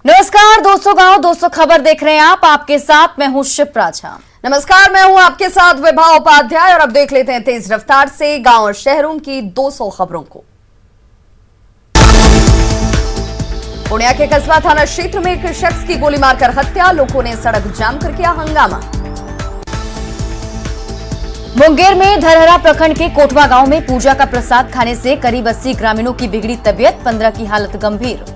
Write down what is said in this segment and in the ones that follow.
नमस्कार दोस्तों, गांव दोस्तों खबर देख रहे हैं आप। आपके साथ मैं हूं शिप्रा झा। नमस्कार, मैं हूं आपके साथ विभा उपाध्याय और अब देख लेते हैं तेज रफ्तार से गांव और शहरों की 200 खबरों को। पूर्णिया के कस्बा थाना क्षेत्र में एक शख्स की गोली मारकर हत्या, लोगों ने सड़क जाम कर किया हंगामा। मुंगेर में धरहरा प्रखंड के कोटवा गांव में पूजा का प्रसाद खाने से करीब 80 ग्रामीणों की बिगड़ी तबीयत, 15 की हालत गंभीर।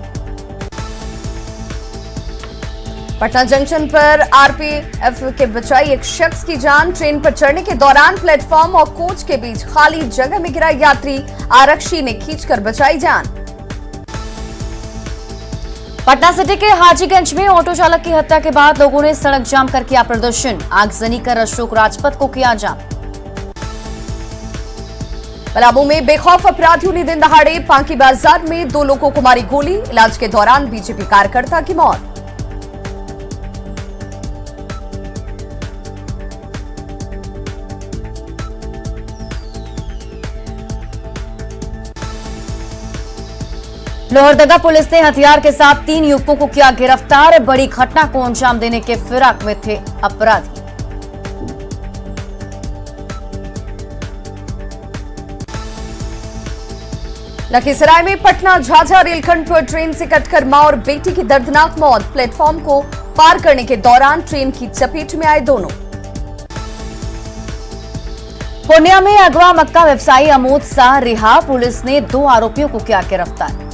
पटना जंक्शन पर आरपीएफ के बचाई एक शख्स की जान, ट्रेन पर चढ़ने के दौरान प्लेटफॉर्म और कोच के बीच खाली जगह में गिरा यात्री, आरक्षी ने खींचकर बचाई जान। पटना सिटी के हाजीगंज में ऑटो चालक की हत्या के बाद लोगों ने सड़क जाम कर किया प्रदर्शन, आगजनी कर अशोक राजपथ को किया जाम। पलामू में बेखौफ अपराधियों ने दिन दहाड़े पांकी बाजार में 2 लोगों को मारी गोली, इलाज के दौरान बीजेपी कार्यकर्ता की मौत। लोहरदगा पुलिस ने हथियार के साथ 3 युवकों को किया गिरफ्तार, बड़ी घटना को अंजाम देने के फिराक में थे अपराधी। लखीसराय में पटना झाझा रेलखंड पर ट्रेन से कटकर मां और बेटी की दर्दनाक मौत, प्लेटफॉर्म को पार करने के दौरान ट्रेन की चपेट में आए दोनों। पूर्णिया में अगवा मक्का व्यवसायी अमोद शाह रिहा, पुलिस ने 2 आरोपियों को किया गिरफ्तार।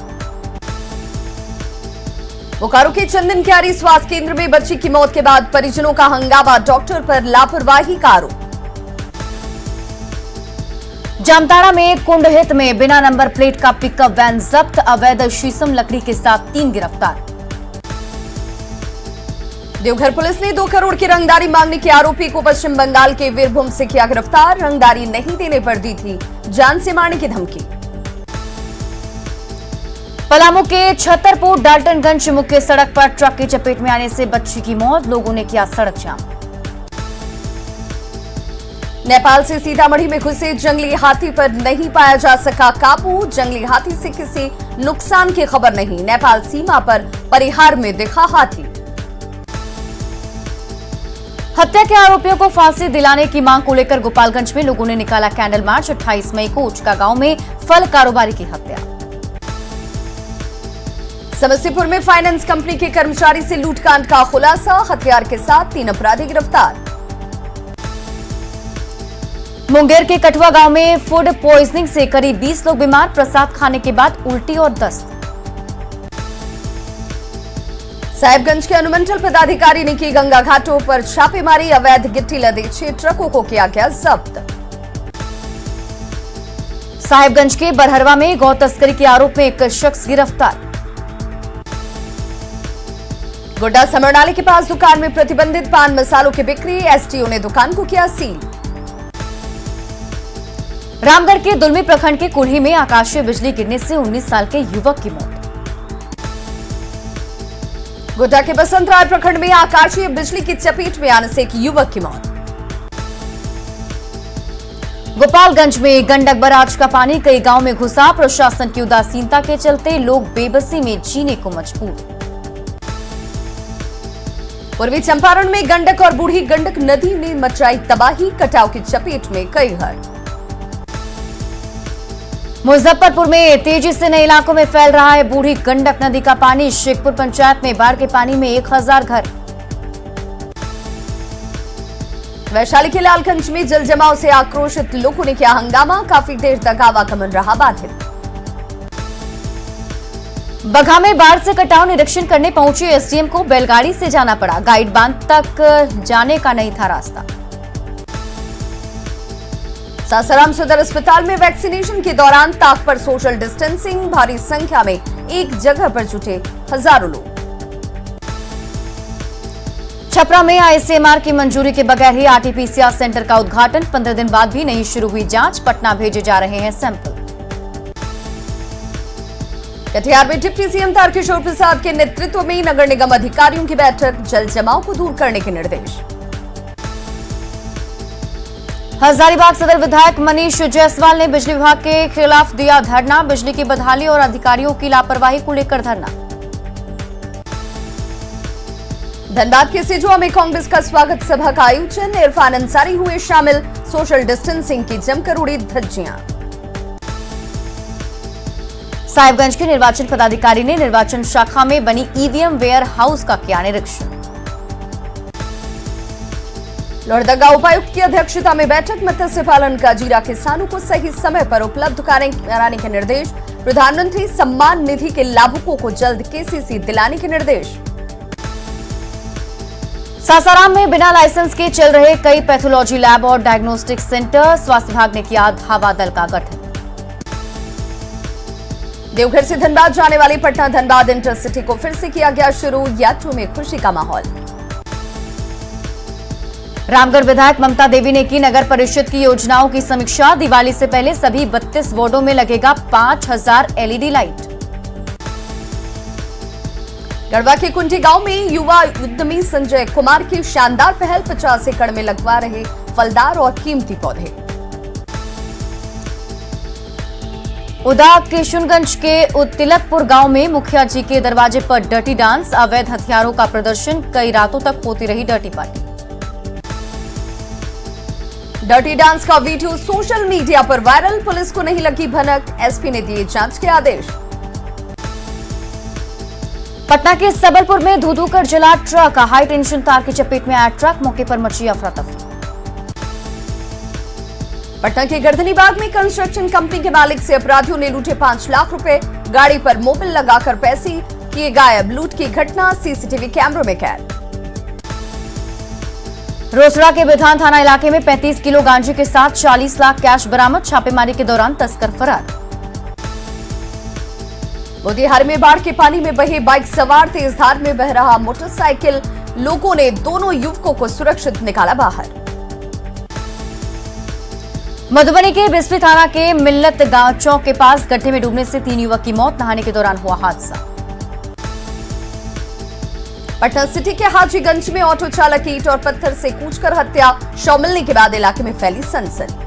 बोकारो के चंदन क्यारी स्वास्थ्य केंद्र में बच्ची की मौत के बाद परिजनों का हंगामा, डॉक्टर पर लापरवाही का आरोप। जामताड़ा में कुंडहित में बिना नंबर प्लेट का पिकअप वैन जब्त, अवैध शीशम लकड़ी के साथ 3 गिरफ्तार। देवघर पुलिस ने 2 करोड़ की रंगदारी मांगने के आरोपी को पश्चिम बंगाल के वीरभूम से किया गिरफ्तार, रंगदारी नहीं देने पर दी थी जान से मारने की धमकी। पलामू के छतरपुर डाल्टनगंज मुख्य सड़क पर ट्रक की चपेट में आने से बच्ची की मौत, लोगों ने किया सड़क जाम। नेपाल से सीतामढ़ी में घुसे जंगली हाथी पर नहीं पाया जा सका काबू, जंगली हाथी से किसी नुकसान की खबर नहीं, नेपाल सीमा पर परिहार में दिखा हाथी। हत्या के आरोपियों को फांसी दिलाने की मांग को लेकर गोपालगंज में लोगों ने निकाला कैंडल मार्च, 28 मई को उचका गांव में फल कारोबारी की हत्या। समस्तीपुर में फाइनेंस कंपनी के कर्मचारी से लूटकांड का खुलासा, हथियार के साथ 3 अपराधी गिरफ्तार। मुंगेर के कठुआ गांव में फूड पॉइजनिंग से करीब 20 लोग बीमार, प्रसाद खाने के बाद उल्टी और दस्त। साहिबगंज के अनुमंडल पदाधिकारी ने की गंगा घाटों पर छापेमारी, अवैध गिट्टी लदे 6 ट्रकों को किया गया जब्त। साहिबगंज के बरहरवा में गौ तस्करी के आरोप में एक शख्स गिरफ्तार। गोड्डा समरनाले के पास दुकान में प्रतिबंधित पान मसालों की बिक्री, एसटीओ ने दुकान को किया सील। रामगढ़ के दुलमी प्रखंड के कुल्ही में आकाशीय बिजली गिरने से 19 साल के युवक की मौत। गोड्डा के बसंतराय प्रखंड में आकाशीय बिजली की चपेट में आने से एक युवक की मौत। गोपालगंज में गंडक बराज का पानी कई गांव में घुसा, प्रशासन की उदासीनता के चलते लोग बेबसी में जीने को मजबूर। पूर्वी चंपारण में गंडक और बूढ़ी गंडक नदी ने मचाई तबाही, कटाव की चपेट में कई घर। मुजफ्फरपुर में तेजी से नए इलाकों में फैल रहा है बूढ़ी गंडक नदी का पानी, शेखपुर पंचायत में बाढ़ के पानी में 1000 घर। वैशाली के लालगंज में जल जमाव से आक्रोशित लोगों ने किया हंगामा, काफी देर तक आवागमन रहा बाधित। बगहा में बाढ़ से कटाव निरीक्षण करने पहुंचे एसडीएम को बैलगाड़ी से जाना पड़ा, गाइड बांध तक जाने का नहीं था रास्ता। सासाराम सदर अस्पताल में वैक्सीनेशन के दौरान ताक पर सोशल डिस्टेंसिंग, भारी संख्या में एक जगह पर जुटे हजारों लोग। छपरा में आईसीएमआर की मंजूरी के बगैर ही आरटीपीसीआर सेंटर का उद्घाटन, 15 दिन बाद भी नहीं शुरू हुई जांच, पटना भेजे जा रहे हैं सैंपल। कटिहार में डिप्टी सीएम तारकिशोर प्रसाद के नेतृत्व में नगर निगम अधिकारियों की बैठक, जल जमाव को दूर करने के निर्देश। हजारीबाग सदर विधायक मनीष जायसवाल ने बिजली विभाग के खिलाफ दिया धरना, बिजली की बदहाली और अधिकारियों की लापरवाही को लेकर धरना। धनबाद के सिजुआ में कांग्रेस का स्वागत सभा का आयोजन, इरफान अंसारी हुए शामिल, सोशल डिस्टेंसिंग की जमकर उड़ी धज्जियां। साहिबगंज के निर्वाचन पदाधिकारी ने निर्वाचन शाखा में बनी ईवीएम वेयर हाउस का किया निरीक्षण। लोहरदगा उपायुक्त की अध्यक्षता में बैठक, मत्स्य पालन का जीरा किसानों को सही समय पर उपलब्ध कराने के निर्देश, प्रधानमंत्री सम्मान निधि के लाभुकों को जल्द केसीसी दिलाने के निर्देश। सासाराम में बिना लाइसेंस के चल रहे कई पैथोलॉजी लैब और डायग्नोस्टिक सेंटर, स्वास्थ्य विभाग ने किया धावा दल का गठन। देवघर से धनबाद जाने वाली पटना धनबाद इंटरसिटी को फिर से किया गया शुरू, यात्रियों में खुशी का माहौल। रामगढ़ विधायक ममता देवी ने की नगर परिषद की योजनाओं की समीक्षा, दिवाली से पहले सभी 32 वार्डों में लगेगा 5000 एलईडी लाइट। गढ़वा के कुंठी गांव में युवा उद्यमी संजय कुमार की शानदार पहल, 50 एकड़ में लगवा रहे फलदार और कीमती पौधे। उदा किशुनगंज के तिलकपुर गांव में मुखिया जी के दरवाजे पर डर्टी डांस, अवैध हथियारों का प्रदर्शन, कई रातों तक होती रही डर्टी पार्टी। डर्टी डांस का वीडियो सोशल मीडिया पर वायरल, पुलिस को नहीं लगी भनक, एसपी ने दिए जांच के आदेश। पटना के सबलपुर में धू-धू कर जला ट्रक, हाई टेंशन तार की चपेट में आया ट्रक, मौके पर मची अफरा-तफरी। पटना के गर्दनीबाग में कंस्ट्रक्शन कंपनी के मालिक से अपराधियों ने लूटे 5 लाख रुपए, गाड़ी पर मोबिल लगाकर पैसे किए गायब, लूट की घटना सीसीटीवी कैमरों में कैद। रोसड़ा के विधान थाना इलाके में 35 किलो गांजे के साथ 40 लाख कैश बरामद, छापेमारी के दौरान तस्कर फरार। मोतिहारी में बाढ़ के पानी में बहे बाइक सवार, तेज धार में बह रहा मोटरसाइकिल, लोगों ने दोनों युवकों को सुरक्षित निकाला बाहर। मधुबनी के बिस्फी थाना के मिल्लत गांव चौक के पास गड्ढे में डूबने से 3 युवक की मौत, नहाने के दौरान हुआ हादसा। पटना सिटी के हाजीगंज में ऑटो चालक ईंट और पत्थर से कूचकर हत्या, शव मिलने के बाद इलाके में फैली सनसनी।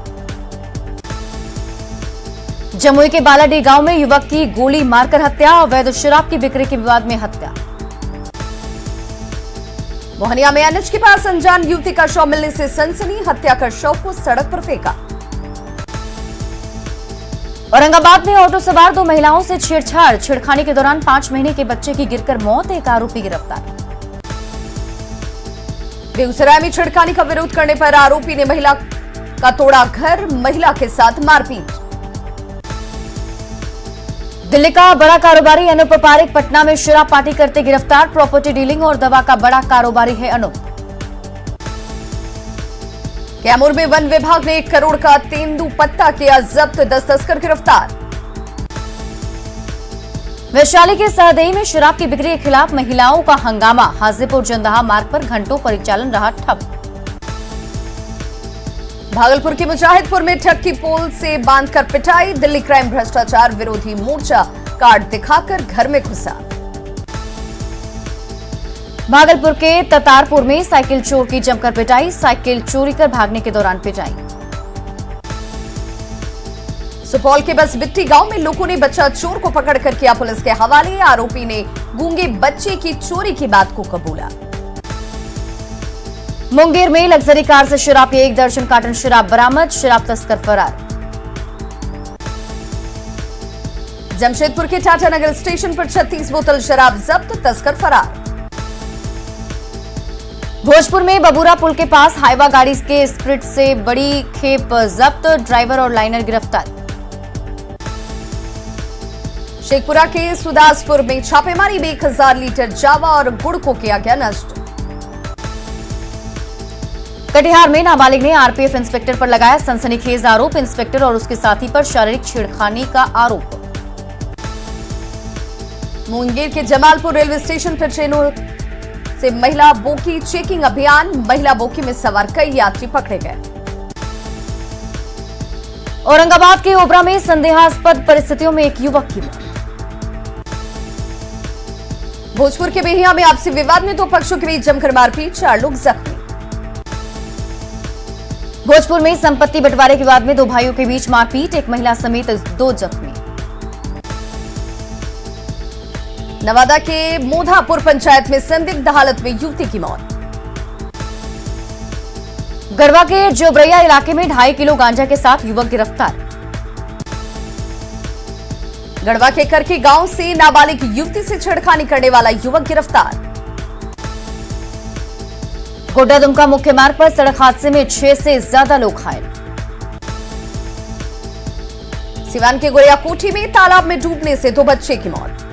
जमुई के बालाडी गांव में युवक की गोली मारकर हत्या, अवैध शराब की बिक्री के विवाद में हत्या। मोहनिया में एनएच के पास अनजान युवती का शव मिलने से सनसनी, हत्या कर शव को सड़क पर फेंका। औरंगाबाद में ऑटो सवार 2 महिलाओं से छेड़छाड़, छेड़खानी के दौरान 5 महीने के बच्चे की गिरकर मौत, एक आरोपी गिरफ्तार। बेगूसराय में छेड़खानी का विरोध करने पर आरोपी ने महिला का तोड़ा घर, महिला के साथ मारपीट। दिल्ली का बड़ा कारोबारी अनूप पारेख पटना में शराब पार्टी करते गिरफ्तार, प्रॉपर्टी डीलिंग और दवा का बड़ा कारोबारी है अनूप। कैमूर में वन विभाग ने 1 करोड़ का तेंदुपत्ता किया जब्त, 10 तस्कर गिरफ्तार। वैशाली के सहदेई में शराब की बिक्री के खिलाफ महिलाओं का हंगामा, हाजीपुर जंदाहा मार्ग पर घंटों परिचालन रहा ठप। भागलपुर के मुजाहिदपुर में ट्रक की पोल से बांधकर पिटाई, दिल्ली क्राइम भ्रष्टाचार विरोधी मोर्चा कार्ड दिखाकर घर में घुसा। भागलपुर के ततारपुर में साइकिल चोर की जमकर पिटाई, साइकिल चोरी कर भागने के दौरान पिटाई। सुपौल के बस बिट्टी गांव में लोगों ने बच्चा चोर को पकड़कर किया पुलिस के हवाले, आरोपी ने गूंगे बच्चे की चोरी की बात को कबूला। मुंगेर में लग्जरी कार से शराब की 1 दर्जन कार्टन शराब बरामद, शराब तस्कर फरार। जमशेदपुर के टाटानगर स्टेशन पर 36 बोतल शराब जब्त, तस्कर फरार। भोजपुर में बबूरा पुल के पास हाईवा गाड़ी के स्प्रिट से बड़ी खेप जब्त, ड्राइवर और लाइनर गिरफ्तार। शेखपुरा के सुदासपुर में छापेमारी में 1000 लीटर जावा और गुड़ को किया गया नष्ट। कटिहार में नाबालिग ने आरपीएफ इंस्पेक्टर पर लगाया सनसनीखेज आरोप, इंस्पेक्टर और उसके साथी पर शारीरिक छेड़खानी का आरोप। मुंगेर के जमालपुर रेलवे स्टेशन पर ट्रेनों से महिला बोगी चेकिंग अभियान, महिला बोगी में सवार कई यात्री पकड़े गए। औरंगाबाद के ओबरा में संदेहास्पद परिस्थितियों में एक युवक की मौत। भोजपुर के बेहिया में आपसी विवाद में 2 पक्षों के बीच जमकर मारपीट, 4 लोग जख्मी। भोजपुर में संपत्ति बंटवारे के विवाद में 2 भाइयों के बीच मारपीट, एक महिला समेत 2 जख्मी। नवादा के मोधापुर पंचायत में संदिग्ध हालत में युवती की मौत। गढ़वा के जोबरैया इलाके में 2.5 किलो गांजा के साथ युवक गिरफ्तार। गढ़वा के करकी गांव से नाबालिग युवती से छेड़खानी करने वाला युवक गिरफ्तार। गोड्डा दुमका मुख्य मार्ग पर सड़क हादसे में 6 से ज्यादा लोग घायल। सिवान के गोरियाकोठी में तालाब में डूबने से 2 बच्चे की मौत।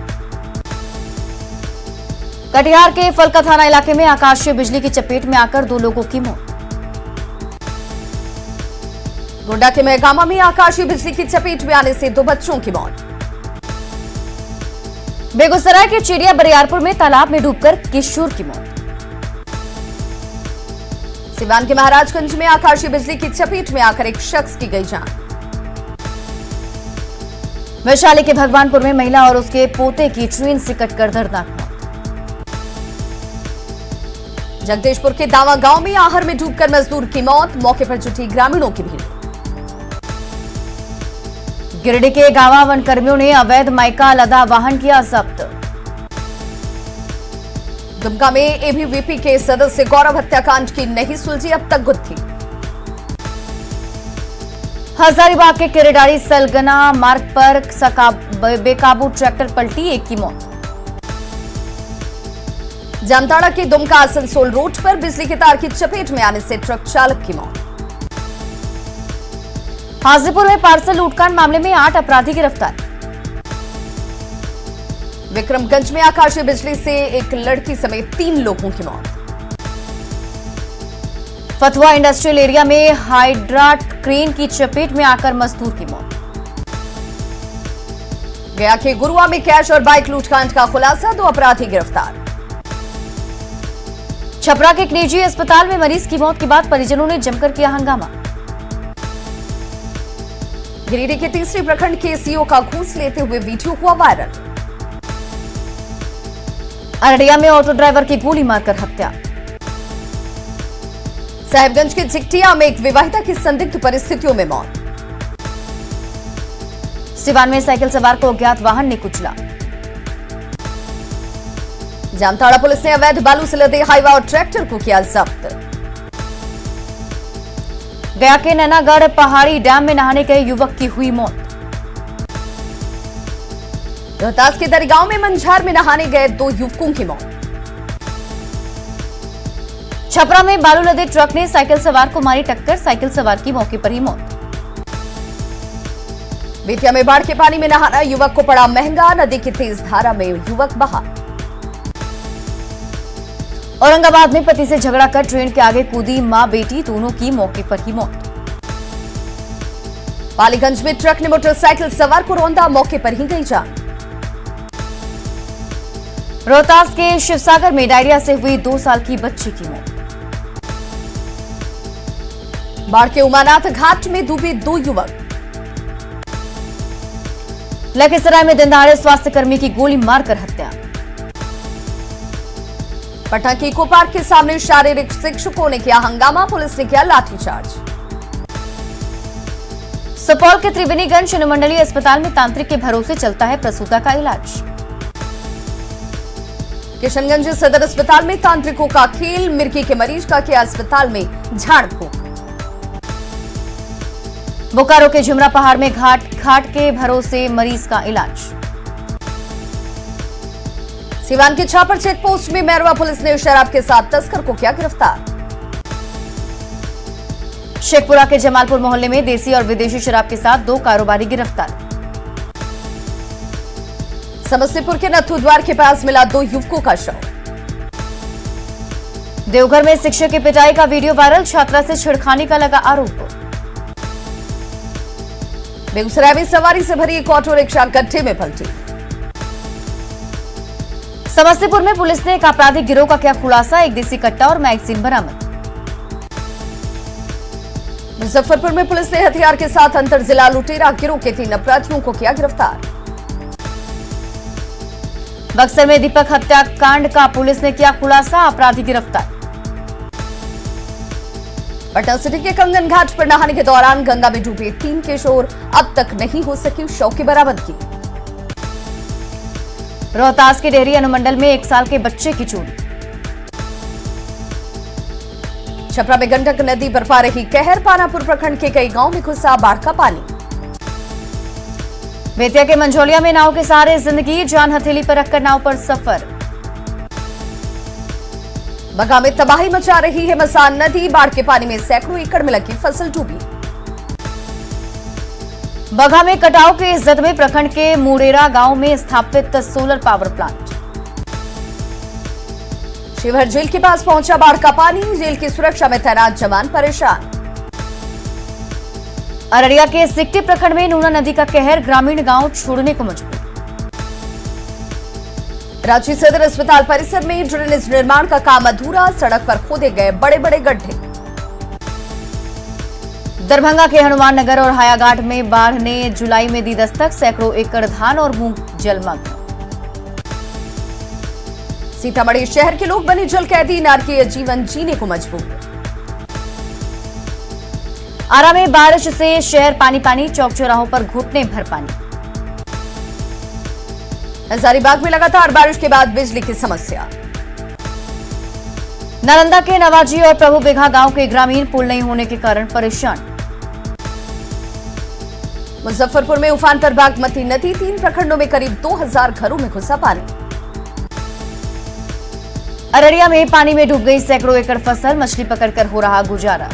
कटिहार के फलका थाना इलाके में आकाशीय बिजली की चपेट में आकर 2 लोगों की मौत। गोड्डा के महगामा में आकाशीय बिजली की चपेट में आने से 2 बच्चों की मौत। बेगूसराय के चिड़िया बरियारपुर में तालाब में डूबकर किशोर की मौत। सिवान के महाराजगंज में आकाशीय बिजली की चपेट में आकर एक शख्स की गई जान। वैशाली के भगवानपुर में महिला और उसके पोते की ट्रेन से कटकर दर्दनाक मौत। जगदीशपुर के दावा गांव में आहर में डूबकर मजदूर की मौत, मौके पर जुटी ग्रामीणों की भीड़। गिरिडीह के गांवा वन कर्मियों ने अवैध माइका लदा वाहन किया जब्त। दुमका में एबीवीपी के सदस्य गौरव हत्याकांड की नहीं सुलझी अब तक गुत्थी। हजारीबाग के किरेडारी सलगना मार्ग पर बेकाबू ट्रैक्टर पलटी, 1 की मौत। जामताड़ा के दुमका आसनसोल रोड पर बिजली के तार की चपेट में आने से ट्रक चालक की मौत। हाजीपुर में पार्सल लूटकांड मामले में 8 अपराधी गिरफ्तार। विक्रमगंज में आकाशीय बिजली से एक लड़की समेत 3 लोगों की मौत। फतुहा इंडस्ट्रियल एरिया में हाइड्रा क्रेन की चपेट में आकर मजदूर की मौत। गया के गुरुआ में कैश और बाइक लूटकांड का खुलासा, 2 अपराधी गिरफ्तार। छपरा के एक निजी अस्पताल में मरीज की मौत के बाद परिजनों ने जमकर किया हंगामा। गिरिडीह के तीसरे प्रखंड के सीओ का घूस लेते हुए वीडियो हुआ वायरल। अररिया में ऑटो ड्राइवर की गोली मारकर हत्या। साहिबगंज के झिकटिया में एक विवाहिता की संदिग्ध परिस्थितियों में मौत। सिवान में साइकिल सवार को अज्ञात वाहन ने कुचला। जामताड़ा पुलिस ने अवैध बालू से लदे हाईवा और ट्रैक्टर को किया जब्त। गया के नैनागढ़ पहाड़ी डैम में नहाने गए युवक की हुई मौत। रोहतास के दरिगांव में मंझार में नहाने गए 2 युवकों की मौत। छपरा में बालू लदे ट्रक ने साइकिल सवार को मारी टक्कर, साइकिल सवार की मौके पर ही मौत। बेतिया में बाढ़ के पानी में नहाना युवक को पड़ा महंगा, नदी की तेज धारा में युवक बहा। औरंगाबाद में पति से झगड़ा कर ट्रेन के आगे कूदी मां बेटी, दोनों की मौके पर ही मौत। पालीगंज में ट्रक ने मोटरसाइकिल सवार को रौंदा, मौके पर ही गई जान। रोहतास के शिवसागर में डायरिया से हुई 2 साल की बच्ची की मौत। बाढ़ के उमानाथ घाट में डूबे 2 युवक। लखीसराय में दिनदहाड़े स्वास्थ्य कर्मी की गोली मारकर हत्या। पटना के इको पार्क के सामने शारीरिक शिक्षकों ने किया हंगामा, पुलिस ने किया लाठीचार्ज। सुपौल के त्रिवेणीगंज अनुमंडलीय अस्पताल में तांत्रिक के भरोसे चलता है प्रसूता का इलाज। किशनगंज सदर अस्पताल में तांत्रिकों का खेल, मिर्गी के मरीज का किया अस्पताल में झाड़ फूंक। बोकारो के झुमरा पहाड़ में घाट के भरोसे मरीज का इलाज। सिवान के छापर चेक पोस्ट में मैरवा पुलिस ने शराब के साथ तस्कर को किया गिरफ्तार। शेखपुरा के जमालपुर मोहल्ले में देसी और विदेशी शराब के साथ 2 कारोबारी गिरफ्तार। समस्तीपुर के नथु द्वार के पास मिला 2 युवकों का शव। देवघर में शिक्षक की पिटाई का वीडियो वायरल, छात्रा से छेड़खानी का लगा आरोप। बेगूसराय में सवारी से भरी एक ऑटो रिक्शा गड्ढे में पलटी। समस्तीपुर में पुलिस ने एक आपराधिक गिरोह का किया खुलासा, 1 देसी कट्टा और मैगजीन बरामद। मुजफ्फरपुर में पुलिस ने हथियार के साथ अंतर जिला लुटेरा गिरोह के 3 अपराधियों को किया गिरफ्तार। बक्सर में दीपक हत्याकांड का पुलिस ने किया खुलासा, अपराधी गिरफ्तार। पटना सिटी के कंगन घाट पर नहाने के दौरान गंगा में डूबे 3 किशोर, अब तक नहीं हो सकी शव की बरामदगी। रोहतास के डेहरी अनुमंडल में 1 साल के बच्चे की चोरी। छपरा में गंडक नदी बरपा रही कहर, पानापुर प्रखंड के कई गांव में घुसा बाढ़ का पानी। बेतिया के मंझौलिया में नाव के सहारे जिंदगी, जान हथेली पर रखकर नाव पर सफर। बगा में तबाही मचा रही है मसान नदी, बाढ़ के पानी में सैकड़ों एकड़ में लगी फसल डूबी। बघा में कटाव के जद में प्रखंड के मुड़ेरा गांव में स्थापित solar power plant. Sheohar jail के पास पहुंचा बाढ़ का पानी, जेल की सुरक्षा में तैनात जवान परेशान। अररिया के सिकटी प्रखंड में नूना नदी का कहर, ग्रामीण गांव छोड़ने को मजबूर। रांची सदर अस्पताल परिसर में ड्रेनेज निर्माण का काम अधूरा, सड़क पर खोदे गए बड़े बड़े गड्ढे। दरभंगा के हनुमान नगर और हायाघाट में बाढ़ ने जुलाई में दी दस्तक, सैकड़ों एकड़ धान और मूंग जलमग्न। सीतामढ़ी शहर के लोग बने जल कैदी, नारकीय जीवन जीने को मजबूर। आरा में बारिश से शहर पानी पानी, चौक चौराहों पर घुटने भर पानी। हजारीबाग में लगातार बारिश के बाद बिजली की समस्या। नालंदा के नवाजी और प्रभु बिघा गांव के ग्रामीण पुल नहीं होने के कारण परेशान। मुजफ्फरपुर में उफान पर बागमती नदी, 3 प्रखंडों में करीब 2000 घरों में घुसा पानी। अररिया में पानी में डूब गई सैकड़ों एकड़ फसल, मछली पकड़कर हो रहा गुजारा।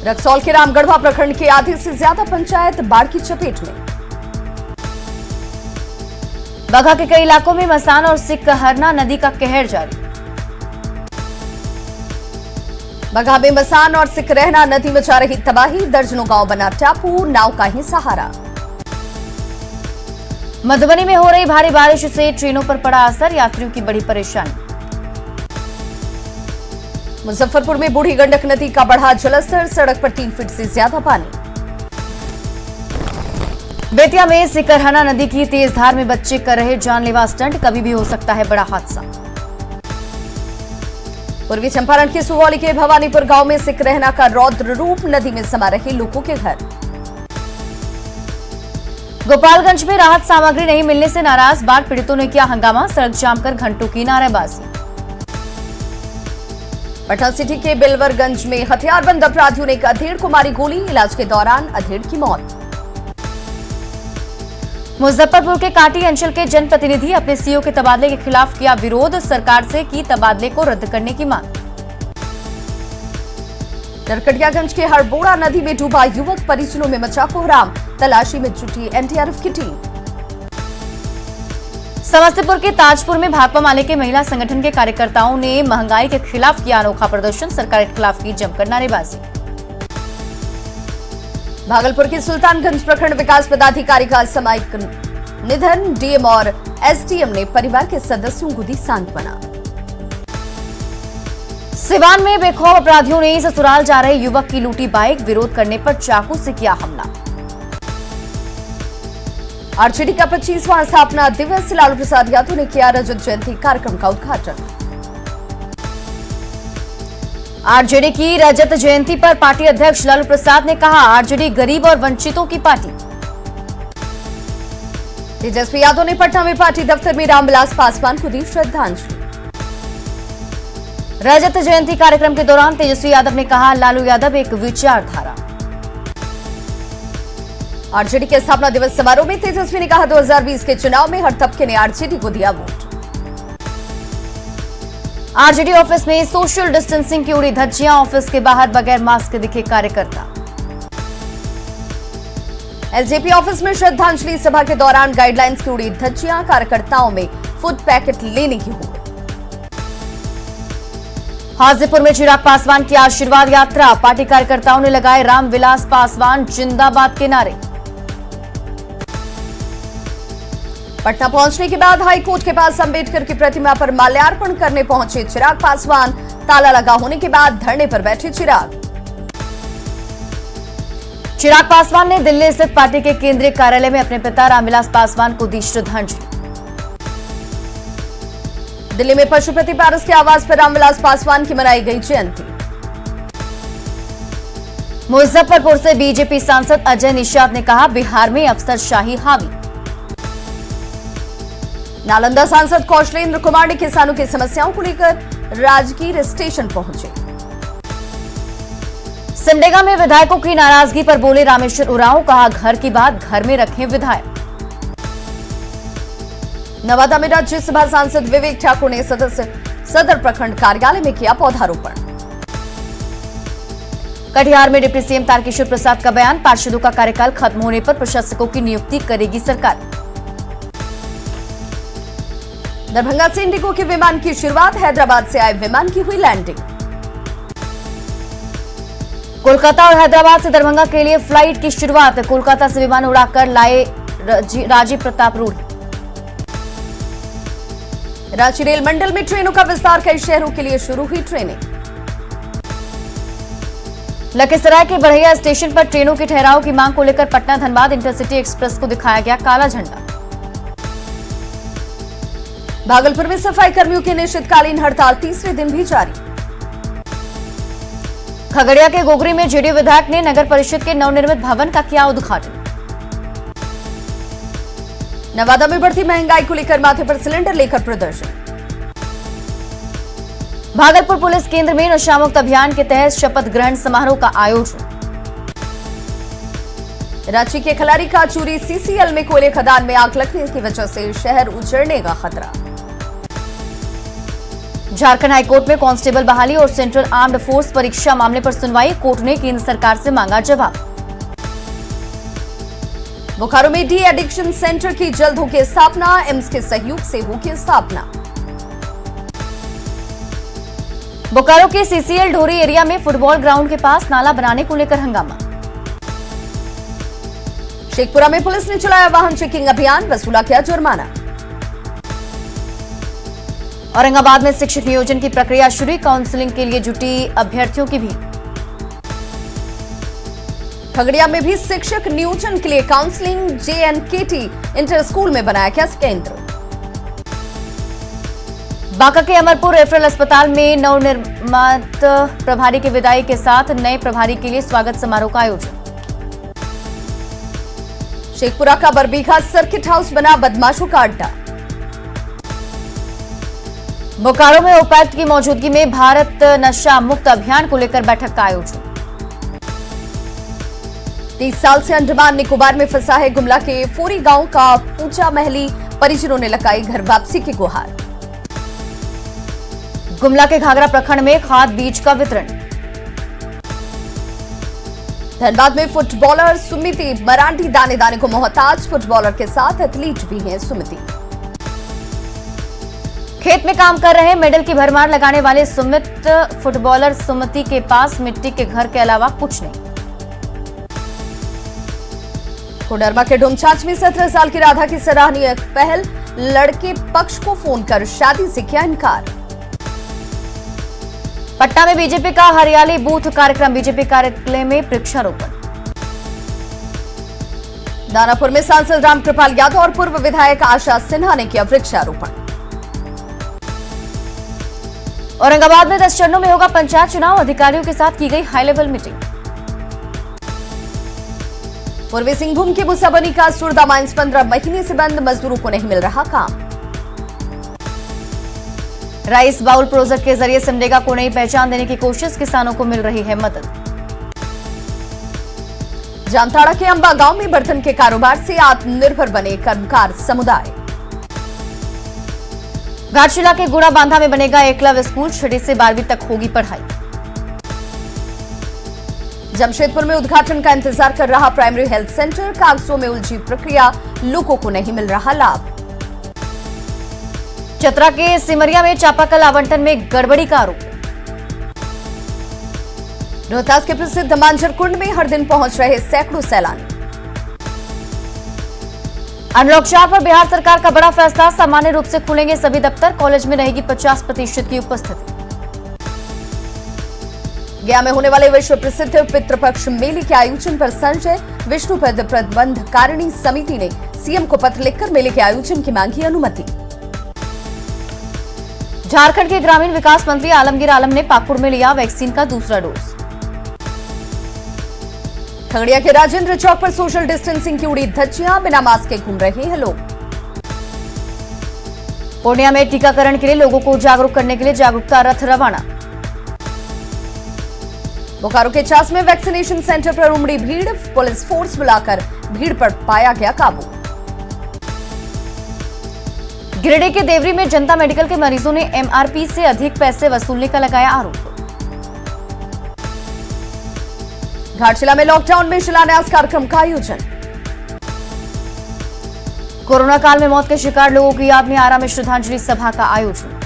रक्सौल के रामगढ़वा प्रखंड के आधे से ज्यादा पंचायत बाढ़ की चपेट में। बघा के कई इलाकों में मसान और सिकहरना नदी का कहर जारी। बघा में मसान और सिकरहना नदी मचा रही तबाही, दर्जनों गांव बना टापू, नाव का ही सहारा। मधुबनी में हो रही भारी बारिश से ट्रेनों पर पड़ा असर, यात्रियों की बड़ी परेशानी। मुजफ्फरपुर में बूढ़ी गंडक नदी का बढ़ा जलस्तर, सड़क पर 3 फीट से ज्यादा पानी। बेतिया में सिकरहना नदी की तेज धार में बच्चे कर रहे जानलेवा स्टंट, कभी भी हो सकता है बड़ा हादसा। पूर्वी चंपारण के सुगौली के भवानीपुर गांव में सिकरहना का रौद्र रूप, नदी में समा रहे लोगों के घर। गोपालगंज में राहत सामग्री नहीं मिलने से नाराज बाढ़ पीड़ितों ने किया हंगामा, सड़क जाम कर घंटों की नारेबाजी। पटना सिटी के बिलवरगंज में हथियारबंद अपराधियों ने एक अधेड़ को मारी गोली, इलाज के दौरान अधेड़ की मौत। मुजफ्फरपुर के काटी अंचल के जनप्रतिनिधि अपने सीओ के तबादले के खिलाफ किया विरोध, सरकार से की तबादले को रद्द करने की मांग। नरकटियागंज के हड़बोड़ा नदी में डूबा युवक, परिजनों में मचा कोहराम, तलाशी में जुटी एनडीआरएफ की टीम। समस्तीपुर के ताजपुर में भाकपा माले के महिला संगठन के कार्यकर्ताओं ने महंगाई के खिलाफ किया अनोखा प्रदर्शन, सरकार के खिलाफ की जमकर नारेबाजी। भागलपुर के सुल्तानगंज प्रखंड विकास पदाधिकारी का सामयिक निधन, डीएम और एसडीएम ने परिवार के सदस्यों को दी सांत्वना। सिवान में बेखौफ अपराधियों ने ससुराल जा रहे युवक की लूटी बाइक, विरोध करने पर चाकू से किया हमला। आरजेडी का 25वां स्थापना दिवस, लालू प्रसाद यादव ने किया रजत जयंती कार्यक्रम का उद्घाटन। आरजेडी की रजत जयंती पर पार्टी अध्यक्ष लालू प्रसाद ने कहा, आरजेडी गरीब और वंचितों की पार्टी। तेजस्वी यादव ने पटना में पार्टी दफ्तर में रामविलास पासवान को दी श्रद्धांजलि। रजत जयंती कार्यक्रम के दौरान तेजस्वी यादव ने कहा, लालू यादव एक विचारधारा। आरजेडी के स्थापना दिवस समारोह में तेजस्वी ने कहा, 2020 के चुनाव में हर तबके ने आरजेडी को दिया वोट। आरजेडी ऑफिस में सोशल डिस्टेंसिंग की उड़ी धज्जियां, ऑफिस के बाहर बगैर मास्क दिखे कार्यकर्ता। एलजेपी ऑफिस में श्रद्धांजलि सभा के दौरान गाइडलाइंस की उड़ी धज्जियां, कार्यकर्ताओं में फूड पैकेट लेने की होड़। हाजीपुर में चिराग पासवान की आशीर्वाद यात्रा, पार्टी कार्यकर्ताओं ने लगाए रामविलास पासवान जिंदाबाद के नारे। पटना पहुंचने के बाद हाईकोर्ट के पास अंबेडकर की प्रतिमा पर माल्यार्पण करने पहुंचे चिराग पासवान, ताला लगा होने के बाद धरने पर बैठे चिराग पासवान ने दिल्ली स्थित पार्टी के केंद्रीय कार्यालय में अपने पिता रामविलास पासवान को दी श्रद्धांजलि। दिल्ली में पशुपति पारस के आवास पर रामविलास पासवान की मनाई गई जयंती। मुजफ्फरपुर से बीजेपी सांसद अजय निषाद ने कहा, बिहार में अफसरशाही हावी। नालंदा सांसद कौशलेंद्र कुमार ने किसानों की समस्याओं को लेकर राजगीर स्टेशन पहुंचे। सिमडेगा में विधायकों की नाराजगी पर बोले रामेश्वर उरांव, कहा घर की बात घर में रखें विधायक। नवादा में राज्यसभा सांसद विवेक ठाकुर ने सदर प्रखंड कार्यालय में किया पौधारोपण। कटिहार में डिप्टी सीएम तारकिशोर प्रसाद का बयान, पार्षदों का कार्यकाल खत्म होने पर प्रशासकों की नियुक्ति करेगी सरकार। दरभंगा से इंडिगो के विमान की शुरुआत, हैदराबाद से आए विमान की हुई लैंडिंग। कोलकाता और हैदराबाद से दरभंगा के लिए फ्लाइट की शुरुआत, कोलकाता से विमान उड़ाकर लाए राजीव प्रताप रूढ़ी। रांची रेल मंडल में ट्रेनों का विस्तार, कई शहरों के लिए शुरू हुई ट्रेनें। लखीसराय के बढ़ैया स्टेशन पर ट्रेनों के ठहराव की मांग को लेकर पटना धनबाद इंटरसिटी एक्सप्रेस को दिखाया गया काला झंडा। भागलपुर में सफाई कर्मियों की अनिश्चितकालीन हड़ताल तीसरे दिन भी जारी। खगड़िया के गोगरी में जेडीयू विधायक ने नगर परिषद के नवनिर्मित भवन का किया उद्घाटन। नवादा में बढ़ती महंगाई को लेकर माथे पर सिलेंडर लेकर प्रदर्शन। भागलपुर पुलिस केंद्र में नशामुक्त अभियान के तहत शपथ ग्रहण समारोह का आयोजन। रांची के खलारी का चूरी सीसीएल में कोयले खदान में आग लगने की वजह से शहर उजड़ने का खतरा। झारखंड हाईकोर्ट में कांस्टेबल बहाली और सेंट्रल आर्म्ड फोर्स परीक्षा मामले पर सुनवाई, कोर्ट ने केंद्र सरकार से मांगा जवाब। बोकारो में डी एडिक्शन सेंटर की जल्द होगी स्थापना, एम्स के सहयोग से होगी स्थापना। बोकारो के सीसीएल ढोरी एरिया में फुटबॉल ग्राउंड के पास नाला बनाने को लेकर हंगामा। शेखपुरा में पुलिस ने चलाया वाहन चेकिंग अभियान, वसूला किया जुर्माना। औरंगाबाद में शिक्षक नियोजन की प्रक्रिया शुरू, काउंसलिंग के लिए जुटी अभ्यर्थियों की भीड़। खगड़िया में भी शिक्षक नियोजन के लिए काउंसलिंग, जेएनकेटी इंटर स्कूल में बनाया गया केंद्र। बांका के अमरपुर रेफरल अस्पताल में नवनिर्मित प्रभारी की विदाई के साथ नए प्रभारी के लिए स्वागत समारोह का आयोजन। शेखपुरा का बरबीघा सर्किट हाउस बना बदमाशों का अड्डा। बोकारो में उपायुक्त की मौजूदगी में भारत नशा मुक्त अभियान को लेकर बैठक का आयोजन। 30 साल से अंडमान निकोबार में फंसा है गुमला के फोरी गांव का पूजा महली, परिजनों ने लगाई घर वापसी की गुहार। गुमला के घाघरा प्रखंड में खाद बीज का वितरण। धनबाद में फुटबॉलर सुमिति मरांडी दाने दाने को मोहताज, फुटबॉलर के साथ एथलीट भी हैं सुमिति। खेत में काम कर रहे मेडल की भरमार लगाने वाले सुमित, फुटबॉलर सुमिति के पास मिट्टी के घर के अलावा कुछ नहीं। कोडरमा के डोमचांच में 17 साल की राधा की सराहनीय पहल, लड़के पक्ष को फोन कर शादी से किया इनकार। पटना में बीजेपी का हरियाली बूथ कार्यक्रम, बीजेपी कार्यालय में वृक्षारोपण। दानापुर में सांसद रामकृपाल यादव और पूर्व विधायक आशा सिन्हा ने किया वृक्षारोपण। औरंगाबाद में 10 चरणों में होगा पंचायत चुनाव, अधिकारियों के साथ की गई हाई लेवल मीटिंग। पूर्वी सिंहभूम के मुसाबनी का सुरदा माइंस 15 महीने से बंद, मजदूरों को नहीं मिल रहा काम। राइस बाउल प्रोजेक्ट के जरिए सिमडेगा को नई पहचान देने की कोशिश, किसानों को मिल रही है मदद। जामताड़ा के अंबा गांव में बर्तन के कारोबार से आत्मनिर्भर बने कर्मकार समुदाय। घाटशिला के गुड़ा बांधा में बनेगा एकलव्य स्कूल, 6वीं से 12वीं तक होगी पढ़ाई। जमशेदपुर में उद्घाटन का इंतजार कर रहा प्राइमरी हेल्थ सेंटर, कागजों में उलझी प्रक्रिया, लोगों को नहीं मिल रहा लाभ। चतरा के सिमरिया में चापाकल आवंटन में गड़बड़ी का आरोप। रोहतास के प्रसिद्ध मांझर कुंड में हर दिन पहुंच रहे सैकड़ों सैलानी। अनलॉक 4 पर बिहार सरकार का बड़ा फैसला, सामान्य रूप से खुलेंगे सभी दफ्तर, कॉलेज में रहेगी 50% की उपस्थिति। गया में होने वाले विश्व प्रसिद्ध पितृपक्ष मेले के आयोजन पर संजय विष्णुपद प्रबंधकारिणी समिति ने सीएम को पत्र लिखकर मेले के आयोजन की मांगी अनुमति। झारखंड के ग्रामीण विकास मंत्री आलमगीर आलम ने पाकुड़ में लिया वैक्सीन का दूसरा डोज। खगड़िया के राजेंद्र चौक पर सोशल डिस्टेंसिंग की उड़ी धज्जियां, बिना मास्क के घूम रहे हैं लोग। पूर्णिया में टीकाकरण के लिए लोगों को जागरूक करने के लिए जागरूकता रथ रवाना। बोकारो के चास में वैक्सीनेशन सेंटर पर उमड़ी भीड़, पुलिस फोर्स बुलाकर भीड़ पर पाया गया काबू। गिरिडीह के देवरी में जनता मेडिकल के मरीजों ने एमआरपी से अधिक पैसे वसूलने का लगाया आरोप। घाटशिला में लॉकडाउन में शिलान्यास कार्यक्रम का आयोजन। कोरोना काल में मौत के शिकार लोगों की याद में आरा में श्रद्धांजलि सभा का आयोजन।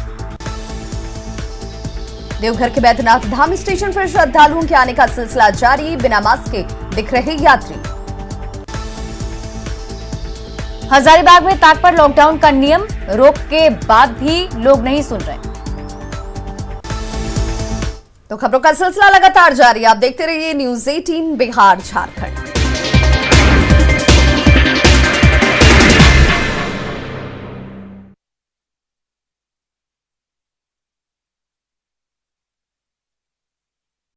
देवघर के बैद्यनाथ धाम स्टेशन पर श्रद्धालुओं के आने का सिलसिला जारी, बिना मास्क के दिख रहे यात्री। हजारीबाग में ताक पर लॉकडाउन का नियम, रोक के बाद भी लोग नहीं सुन रहे। तो खबरों का सिलसिला लगातार जारी, आप देखते रहिए न्यूज़ 18 बिहार झारखंड।